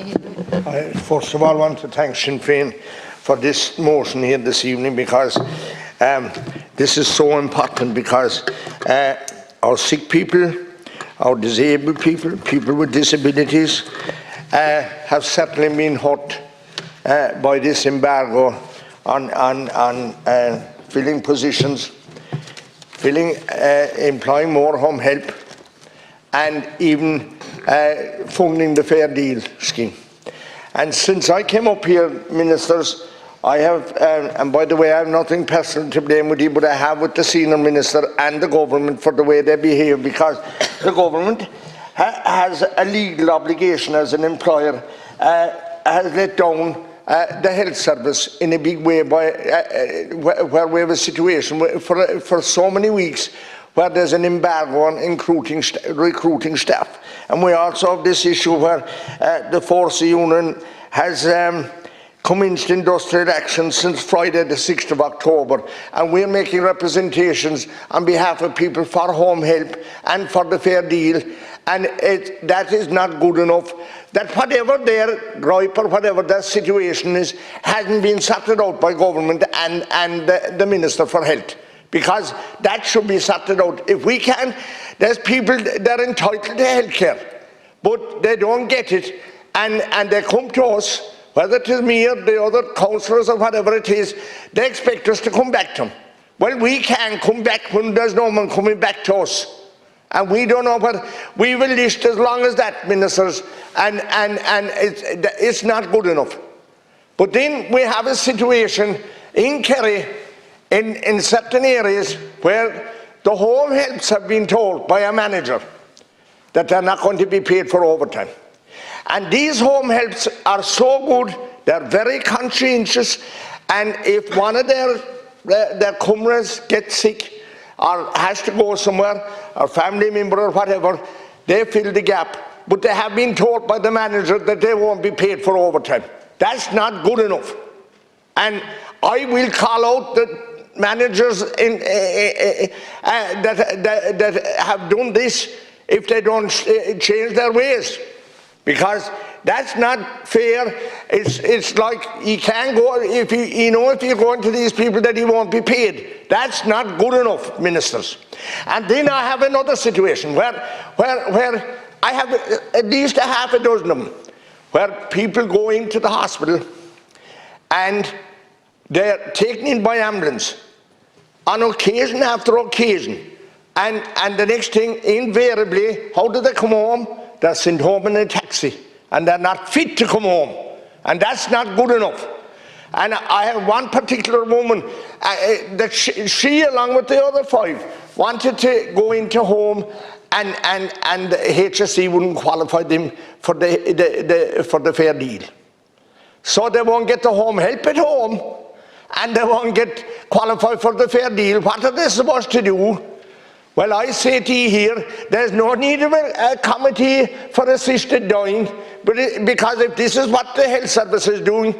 I first of all want to thank Sinn Féin for this motion here this evening, because this is so important, because our sick people, our disabled people, people with disabilities have certainly been hurt by this embargo on filling positions, employing more home help, and even funding the Fair Deal scheme. And since I came up here, ministers, I have, and by the way, I have nothing personal to blame with you, but I have with the senior minister and the government for the way they behave, because the government has a legal obligation as an employer, has let down the health service in a big way by where we have a situation for so many weeks where there's an embargo on recruiting staff. And we also have this issue where the Force Union has commenced industrial action since Friday the 6th of October, and we're making representations on behalf of people for home help and for the Fair Deal, and that is not good enough. That whatever their gripe or whatever their situation is hasn't been sorted out by government and the Minister for Health, because that should be sorted out. If we can, there's people that are entitled to health care, but they don't get it, and they come to us, whether it is me or the other councillors or whatever it is, they expect us to come back to them. Well, we can't come back when there's no one coming back to us. And we don't know what we will list as long as that, ministers, and it's not good enough. But then we have a situation in Kerry, in certain areas, where the home helps have been told by a manager that they're not going to be paid for overtime. And these home helps are so good, they're very conscientious, and if one of their comrades gets sick or has to go somewhere, or family member or whatever, they fill the gap. But they have been told by the manager that they won't be paid for overtime. That's not good enough. And I will call out the managers that have done this if they don't change their ways, because that's not fair. It's like he can't go, if you're going to these people that he won't be paid. That's not good enough, ministers. And then I have another situation where I have at least a half a dozen of them, where people go into the hospital and they're taken in by ambulance on occasion after occasion, and the next thing, invariably, how do they come home? They're sent home in a taxi, and they're not fit to come home, and that's not good enough. And I have one particular woman that she along with the other 5 wanted to go into home, and HSE wouldn't qualify them for the Fair Deal. So they won't get the home help at home, and they won't get qualified for the Fair Deal. What are they supposed to do? Well, I say to you here, there's no need of a committee for assisted dying, because if this is what the health service is doing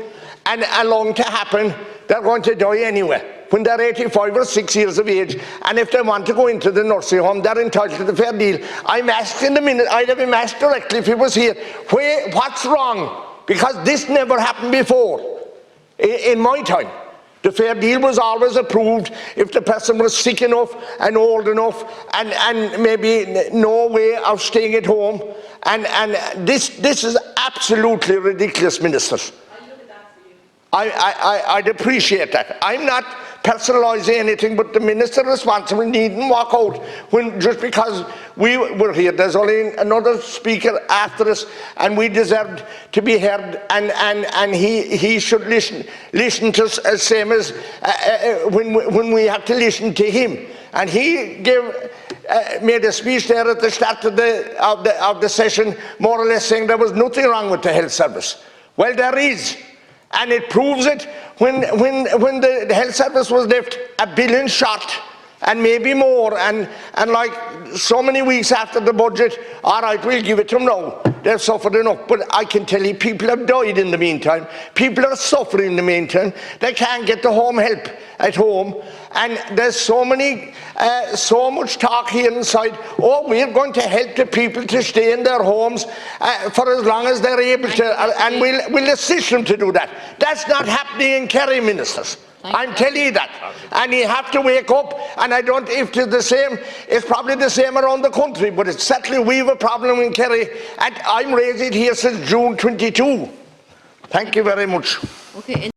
and allowing to happen, they're going to die anyway when they're 85 or 6 years of age. And if they want to go into the nursing home, they're entitled to the Fair Deal. I'm asked in a minute, I'd have him asked directly if he was here, what's wrong? Because this never happened before in my time. The Fair Deal was always approved if the person was sick enough and old enough and maybe no way of staying at home. And this is absolutely ridiculous, ministers. I'd appreciate that. I'm not personalising anything, but the minister responsible needn't walk out just because we were here. There's only another speaker after us, and we deserved to be heard, and he should listen to us as same as when we have to listen to him. And he made a speech there at the start of the session, more or less saying there was nothing wrong with the health service. Well, there is. And it proves it when the health service was left $1 billion short and maybe more, and like so many weeks after the budget, all right, we'll give it to them now. They've suffered enough, but I can tell you people have died in the meantime. People are suffering in the meantime. They can't get the home help at home, and there's so much talk here inside. Oh, we're going to help the people to stay in their homes for as long as they're able to, and we'll assist them to do that. That's not happening in Kerry, ministers. I'm telling you that. And you have to wake up, and I don't, if it's the same, it's probably the same around the country, but it's certainly we have a problem in Kerry, and I'm raising it here since June 22. Thank you very much. Okay.